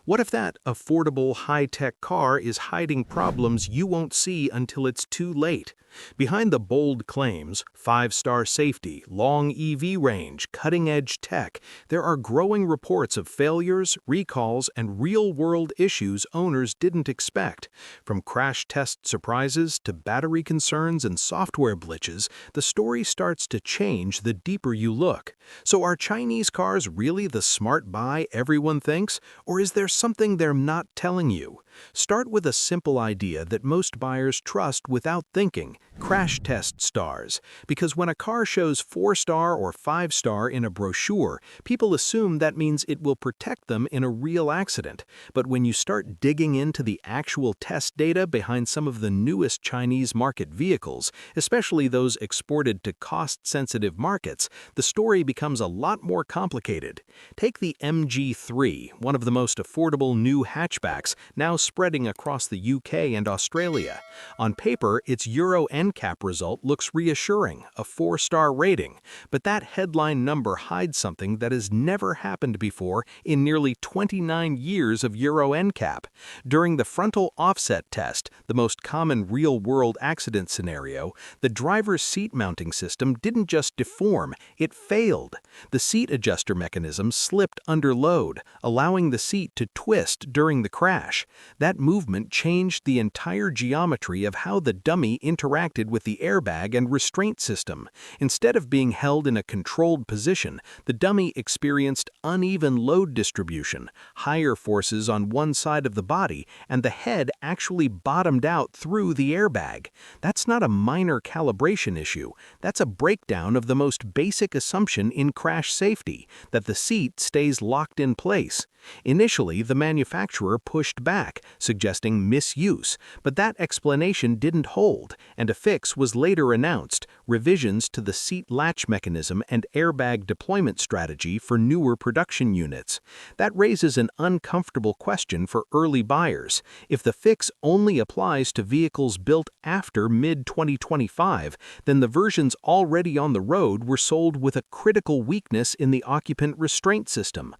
What if that affordable high-tech car is hiding problems you won't see until it's too late? Behind the bold claims, 5-star safety, long EV range, cutting-edge tech, there are growing reports of failures, recalls, and real-world issues owners didn't expect. From crash test surprises to battery concerns and software glitches, the story starts to change the deeper you look. So are Chinese cars really the smart buy everyone thinks, or is there something they're not telling you? Start with a simple idea that most buyers trust without thinking: crash test stars. Because when a car shows 4-star or 5-star in a brochure, people assume that means it will protect them in a real accident. But when you start digging into the actual test data behind some of the newest Chinese market vehicles, especially those exported to cost-sensitive markets, the story becomes a lot more complicated. Take the MG3, one of the most affordable new hatchbacks now spreading across the UK and Australia. On paper, its Euro NCAP result looks reassuring, a 4-star rating, but that headline number hides something that has never happened before in nearly 29 years of Euro NCAP. During the frontal offset test, the most common real-world accident scenario, the driver's seat mounting system didn't just deform, it failed. The seat adjuster mechanism slipped under load, allowing the seat to twist during the crash. That movement changed the entire geometry of how the dummy interacted with the airbag and restraint system. Instead of being held in a controlled position, the dummy experienced uneven load distribution, higher forces on one side of the body, and the head actually bottomed out through the airbag. That's not a minor calibration issue. That's a breakdown of the most basic assumption in crash safety, that the seat stays locked in place. Initially, the manufacturer pushed back, suggesting misuse, but that explanation didn't hold, and a fix was later announced: revisions to the seat latch mechanism and airbag deployment strategy for newer production units. That raises an uncomfortable question for early buyers. If the fix only applies to vehicles built after mid-2025, then the versions already on the road were sold with a critical weakness in the occupant restraint system.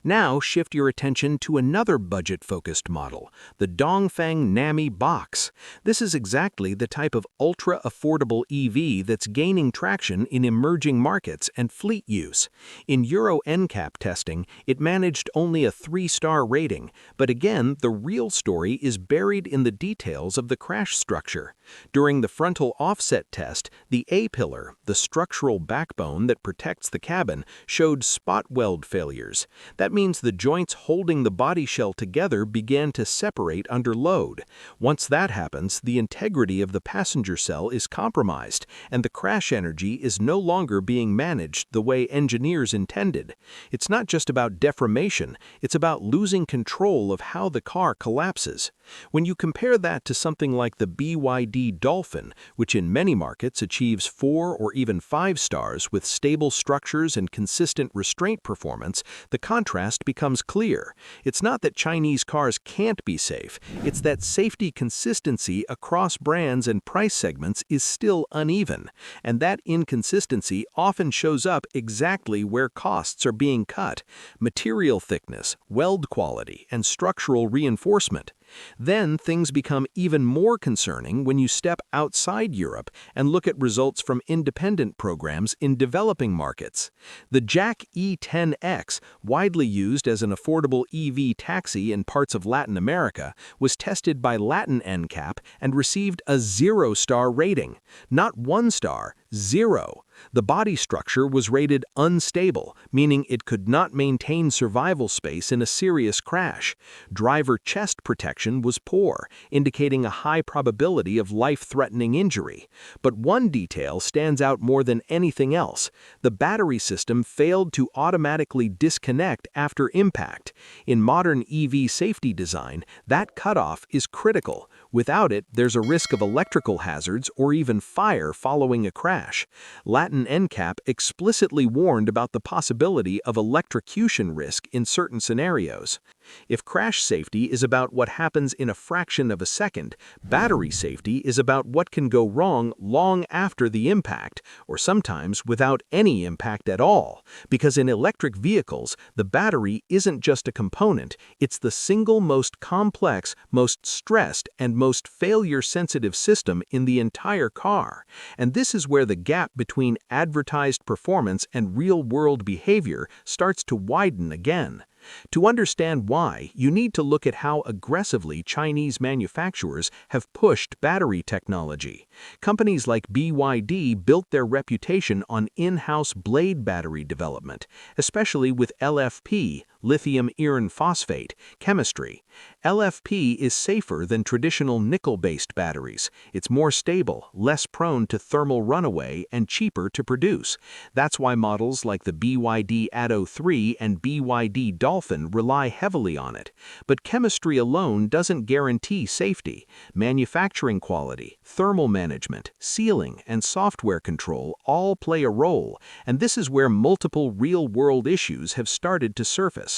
Now shift your attention to another budget-focused model, the Dongfeng Nami Box. This is exactly the type of ultra-affordable EV that's gaining traction in emerging markets and fleet use. In Euro NCAP testing, it managed only a 3-star rating, but again, the real story is buried in the details of the crash structure. During the frontal offset test, the A-pillar, the structural backbone that protects the cabin, showed spot weld failures. That means the joints holding the body shell together began to separate under load. Once that happens, the integrity of the passenger cell is compromised, and the crash energy is no longer being managed the way engineers intended. It's not just about deformation, it's about losing control of how the car collapses. When you compare that to something like the BYD Dolphin, which in many markets achieves 4 or even 5 stars with stable structures and consistent restraint performance, the contrast becomes clear. It's not that Chinese cars can't be safe, it's that safety consistency across brands and price segments is still uneven, and that inconsistency often shows up exactly where costs are being cut: material thickness, weld quality, and structural reinforcement. Then things become even more concerning when you step outside Europe and look at results from independent programs in developing markets. The Jack E10X, widely used as an affordable EV taxi in parts of Latin America, was tested by Latin NCAP and received a 0-star rating. Not 1 star, 0. The body structure was rated unstable, meaning it could not maintain survival space in a serious crash. Driver chest protection was poor, indicating a high probability of life-threatening injury. But one detail stands out more than anything else: the battery system failed to automatically disconnect after impact. In modern EV safety design, that cutoff is critical. Without it, there's a risk of electrical hazards or even fire following a crash. Latin NCAP explicitly warned about the possibility of electrocution risk in certain scenarios. If crash safety is about what happens in a fraction of a second, battery safety is about what can go wrong long after the impact, or sometimes without any impact at all. Because in electric vehicles, the battery isn't just a component, it's the single most complex, most stressed, and most failure-sensitive system in the entire car. And this is where the gap between advertised performance and real-world behavior starts to widen again. To understand why, you need to look at how aggressively Chinese manufacturers have pushed battery technology. Companies like BYD built their reputation on in-house blade battery development, especially with LFP, lithium iron phosphate, chemistry. LFP is safer than traditional nickel-based batteries. It's more stable, less prone to thermal runaway, and cheaper to produce. That's why models like the BYD Atto 3 and BYD Dolphin rely heavily on it. But chemistry alone doesn't guarantee safety. Manufacturing quality, thermal management, sealing, and software control all play a role, and this is where multiple real-world issues have started to surface.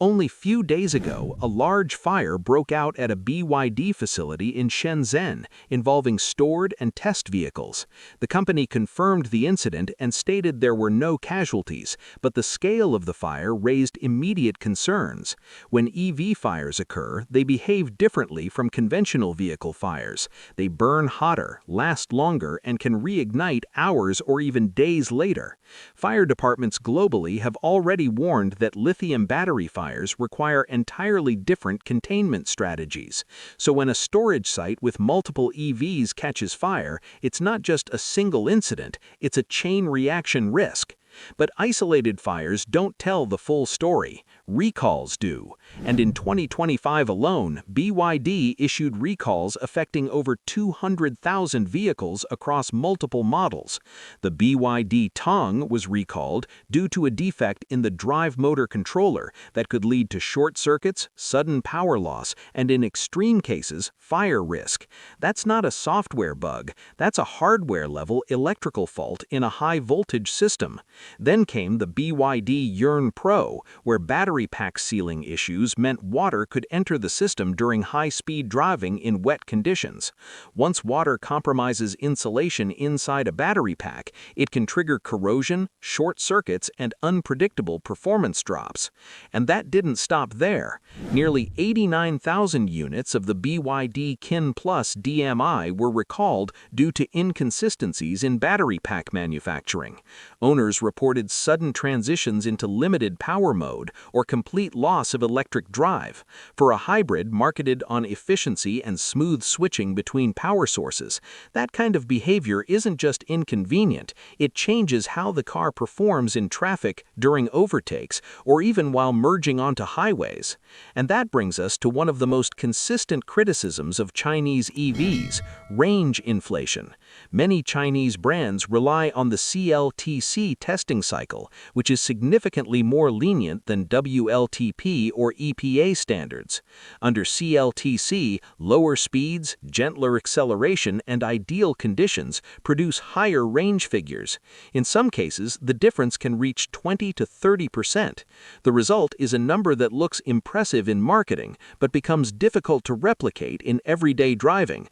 Only few days ago, a large fire broke out at a BYD facility in Shenzhen involving stored and test vehicles. The company confirmed the incident and stated there were no casualties, but the scale of the fire raised immediate concerns. When EV fires occur, they behave differently from conventional vehicle fires. They burn hotter, last longer, and can reignite hours or even days later. Fire departments globally have already warned that lithium battery fires require entirely different containment strategies. So when a storage site with multiple EVs catches fire, it's not just a single incident, it's a chain reaction risk. But isolated fires don't tell the full story. Recalls do. And in 2025 alone, BYD issued recalls affecting over 200,000 vehicles across multiple models. The BYD Tong was recalled due to a defect in the drive motor controller that could lead to short circuits, sudden power loss, and in extreme cases, fire risk. That's not a software bug. That's a hardware-level electrical fault in a high-voltage system. Then came the BYD Yearn Pro, where battery pack sealing issues meant water could enter the system during high-speed driving in wet conditions. Once water compromises insulation inside a battery pack, it can trigger corrosion, short circuits, and unpredictable performance drops. And that didn't stop there. Nearly 89,000 units of the BYD Kin Plus DMI were recalled due to inconsistencies in battery pack manufacturing. Owners reported sudden transitions into limited power mode or complete loss of electric drive. For a hybrid marketed on efficiency and smooth switching between power sources, that kind of behavior isn't just inconvenient, it changes how the car performs in traffic, during overtakes, or even while merging onto highways. And that brings us to one of the most consistent criticisms of Chinese EVs, range inflation. Many Chinese brands rely on the CLTC testing cycle, which is significantly more lenient than WLTP or EPA standards. Under CLTC, lower speeds, gentler acceleration, and ideal conditions produce higher range figures. In some cases, the difference can reach 20 to 30%. The result is a number that looks impressive in marketing, but becomes difficult to replicate in everyday driving.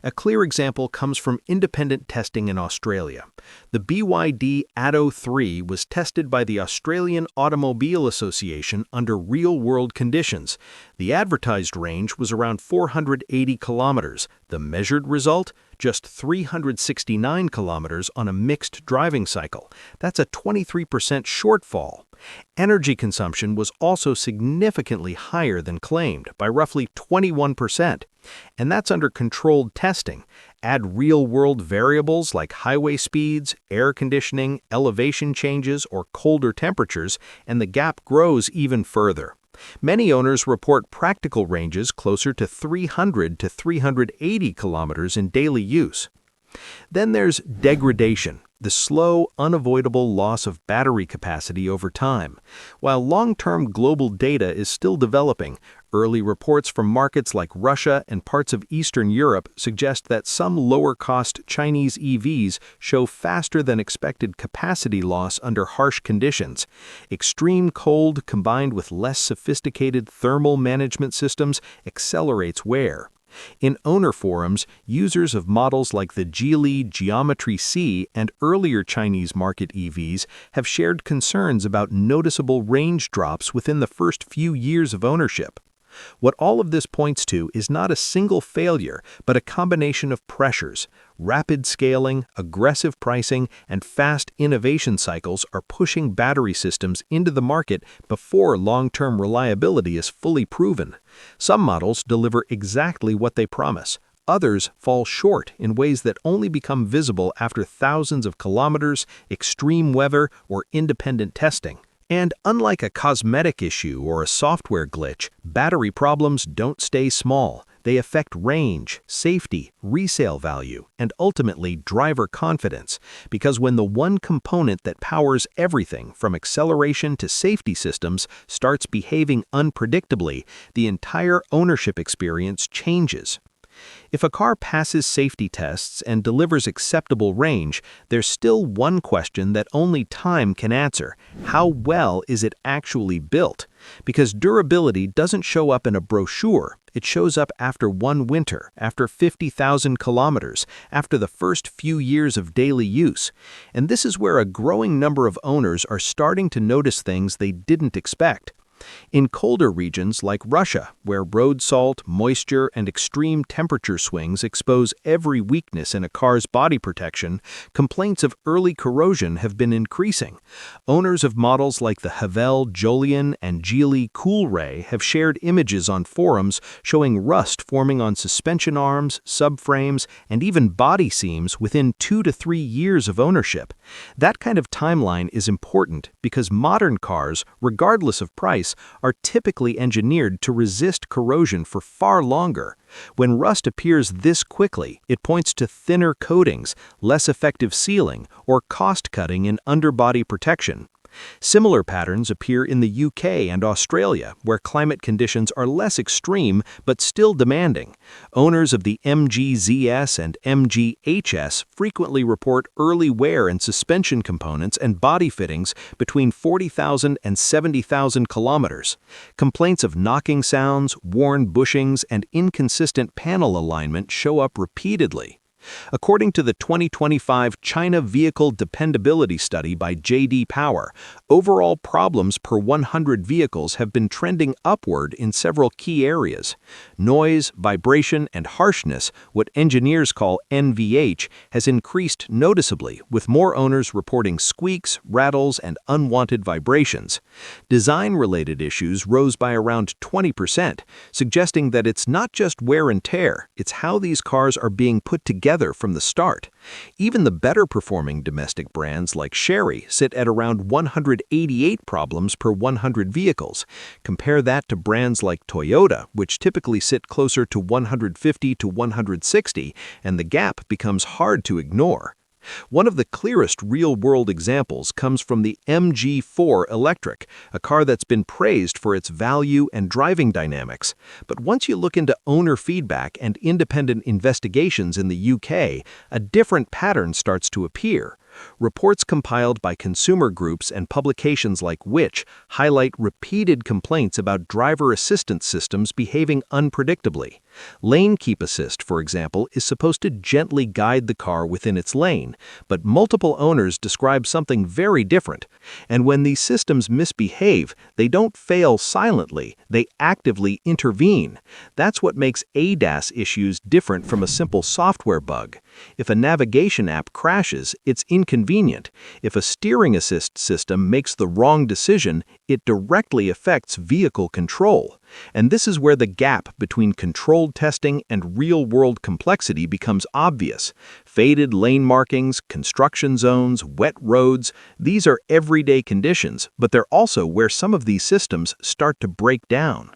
A clear example comes from independent testing in Australia. The BYD Atto 3 was tested by the Australian Automobile Association under real-world conditions. The advertised range was around 480 kilometers. The measured result? Just 369 kilometers on a mixed driving cycle. That's a 23% shortfall. Energy consumption was also significantly higher than claimed, by roughly 21%. And that's under controlled testing. Add real-world variables like highway speeds, air conditioning, elevation changes, or colder temperatures, and the gap grows even further. Many owners report practical ranges closer to 300 to 380 kilometers in daily use. Then there's degradation, the slow, unavoidable loss of battery capacity over time. While long-term global data is still developing, early reports from markets like Russia and parts of Eastern Europe suggest that some lower-cost Chinese EVs show faster than expected capacity loss under harsh conditions. Extreme cold combined with less sophisticated thermal management systems accelerates wear. In owner forums, users of models like the Geely Geometry C and earlier Chinese market EVs have shared concerns about noticeable range drops within the first few years of ownership. What all of this points to is not a single failure, but a combination of pressures. Rapid scaling, aggressive pricing, and fast innovation cycles are pushing battery systems into the market before long-term reliability is fully proven. Some models deliver exactly what they promise. Others fall short in ways that only become visible after thousands of kilometers, extreme weather, or independent testing. And unlike a cosmetic issue or a software glitch, battery problems don't stay small. They affect range, safety, resale value, and ultimately driver confidence. Because when the one component that powers everything from acceleration to safety systems starts behaving unpredictably, the entire ownership experience changes. If a car passes safety tests and delivers acceptable range, there's still one question that only time can answer. How well is it actually built? Because durability doesn't show up in a brochure. It shows up after one winter, after 50,000 kilometers, after the first few years of daily use. And this is where a growing number of owners are starting to notice things they didn't expect. In colder regions like Russia, where road salt, moisture, and extreme temperature swings expose every weakness in a car's body protection, complaints of early corrosion have been increasing. Owners of models like the Havel Jolion and Geely Coolray have shared images on forums showing rust forming on suspension arms, subframes, and even body seams within 2 to 3 years of ownership. That kind of timeline is important because modern cars, regardless of price, are typically engineered to resist corrosion for far longer. When rust appears this quickly, it points to thinner coatings, less effective sealing, or cost-cutting in underbody protection. Similar patterns appear in the UK and Australia, where climate conditions are less extreme but still demanding. Owners of the MG ZS and MG HS frequently report early wear in suspension components and body fittings between 40,000 and 70,000 kilometers. Complaints of knocking sounds, worn bushings, and inconsistent panel alignment show up repeatedly. According to the 2025 China Vehicle Dependability Study by J.D. Power, overall problems per 100 vehicles have been trending upward in several key areas. Noise, vibration, and harshness, what engineers call NVH, has increased noticeably, with more owners reporting squeaks, rattles, and unwanted vibrations. Design-related issues rose by around 20%, suggesting that it's not just wear and tear, it's how these cars are being put together from the start. Even the better-performing domestic brands like Chery sit at around 188 problems per 100 vehicles. Compare that to brands like Toyota, which typically sit closer to 150 to 160, and the gap becomes hard to ignore. One of the clearest real-world examples comes from the MG4 Electric, a car that's been praised for its value and driving dynamics. But once you look into owner feedback and independent investigations in the UK, a different pattern starts to appear. Reports compiled by consumer groups and publications like Which highlight repeated complaints about driver assistance systems behaving unpredictably. Lane Keep Assist, for example, is supposed to gently guide the car within its lane, but multiple owners describe something very different. And when these systems misbehave, they don't fail silently, they actively intervene. That's what makes ADAS issues different from a simple software bug. If a navigation app crashes, it's inconvenient. If a steering assist system makes the wrong decision, it directly affects vehicle control. And this is where the gap between controlled testing and real-world complexity becomes obvious. Faded lane markings, construction zones, wet roads, these are everyday conditions, but they're also where some of these systems start to break down.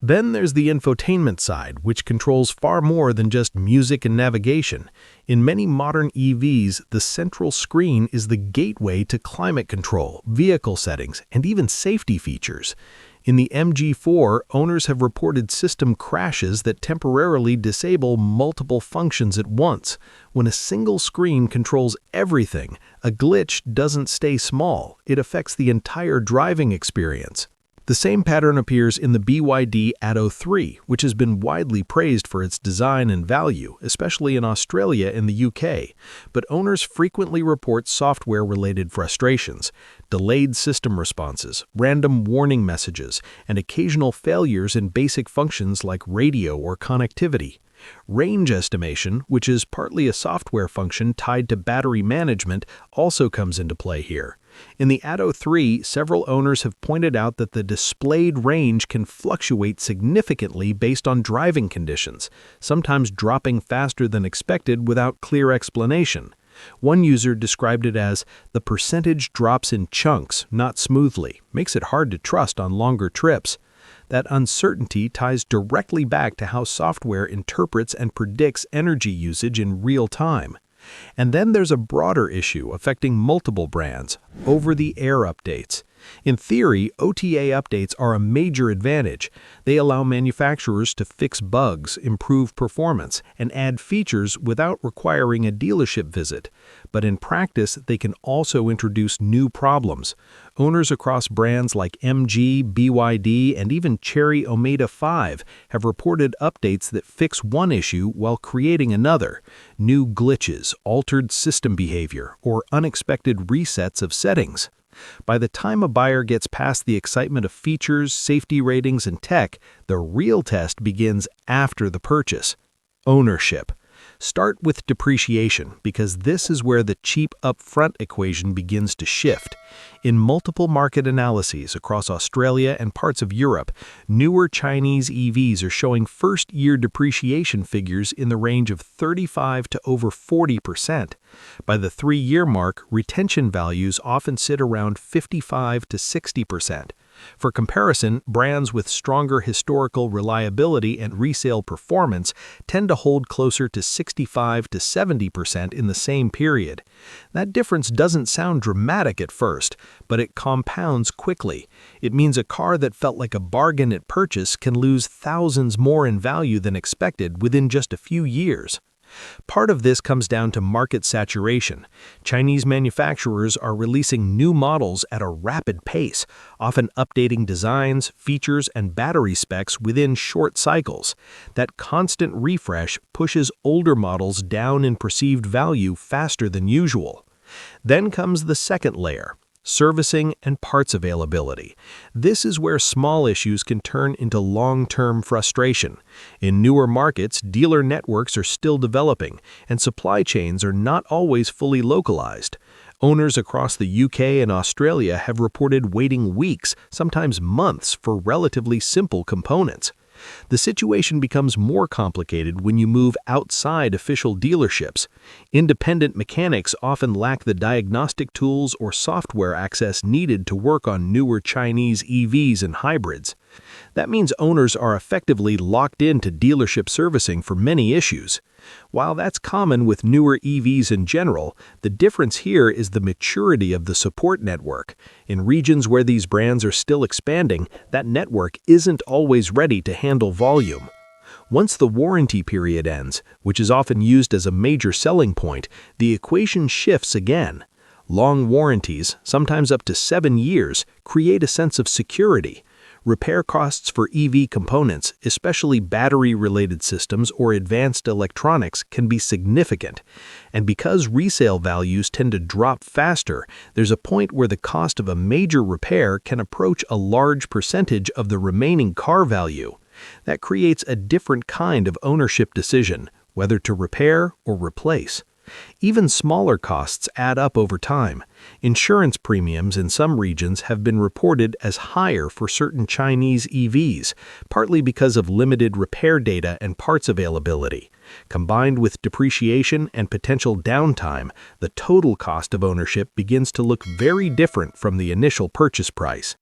Then there's the infotainment side, which controls far more than just music and navigation. In many modern EVs, the central screen is the gateway to climate control, vehicle settings, and even safety features. In the MG4, owners have reported system crashes that temporarily disable multiple functions at once. When a single screen controls everything, a glitch doesn't stay small, it affects the entire driving experience. The same pattern appears in the BYD Atto 3, which has been widely praised for its design and value, especially in Australia and the UK. But owners frequently report software-related frustrations, delayed system responses, random warning messages, and occasional failures in basic functions like radio or connectivity. Range estimation, which is partly a software function tied to battery management, also comes into play here. In the Atto 3, several owners have pointed out that the displayed range can fluctuate significantly based on driving conditions, sometimes dropping faster than expected without clear explanation. One user described it as, "The percentage drops in chunks, not smoothly, makes it hard to trust on longer trips." That uncertainty ties directly back to how software interprets and predicts energy usage in real time. And then there's a broader issue affecting multiple brands: over-the-air updates. In theory, OTA updates are a major advantage. They allow manufacturers to fix bugs, improve performance, and add features without requiring a dealership visit. But in practice, they can also introduce new problems. Owners across brands like MG, BYD, and even Chery Omeda 5 have reported updates that fix one issue while creating another: new glitches, altered system behavior, or unexpected resets of settings. By the time a buyer gets past the excitement of features, safety ratings, and tech, the real test begins after the purchase. Ownership. Start with depreciation, because this is where the cheap upfront equation begins to shift. In multiple market analyses across Australia and parts of Europe, newer Chinese EVs are showing first-year depreciation figures in the range of 35 to over 40%. By the 3-year mark, retention values often sit around 55 to 60%. For comparison, brands with stronger historical reliability and resale performance tend to hold closer to 65 to 70% in the same period. That difference doesn't sound dramatic at first, but it compounds quickly. It means a car that felt like a bargain at purchase can lose thousands more in value than expected within just a few years. Part of this comes down to market saturation. Chinese manufacturers are releasing new models at a rapid pace, often updating designs, features, and battery specs within short cycles. That constant refresh pushes older models down in perceived value faster than usual. Then comes the second layer: servicing and parts availability. This is where small issues can turn into long-term frustration. In newer markets, dealer networks are still developing, and supply chains are not always fully localized. Owners across the UK and Australia have reported waiting weeks, sometimes months, for relatively simple components. The situation becomes more complicated when you move outside official dealerships. Independent mechanics often lack the diagnostic tools or software access needed to work on newer Chinese EVs and hybrids. That means owners are effectively locked into dealership servicing for many issues. While that's common with newer EVs in general, the difference here is the maturity of the support network. In regions where these brands are still expanding, that network isn't always ready to handle volume. Once the warranty period ends, which is often used as a major selling point, the equation shifts again. Long warranties, sometimes up to 7 years, create a sense of security. Repair costs for EV components, especially battery-related systems or advanced electronics, can be significant. And because resale values tend to drop faster, there's a point where the cost of a major repair can approach a large percentage of the remaining car value. That creates a different kind of ownership decision, whether to repair or replace. Even smaller costs add up over time. Insurance premiums in some regions have been reported as higher for certain Chinese EVs, partly because of limited repair data and parts availability. Combined with depreciation and potential downtime, the total cost of ownership begins to look very different from the initial purchase price.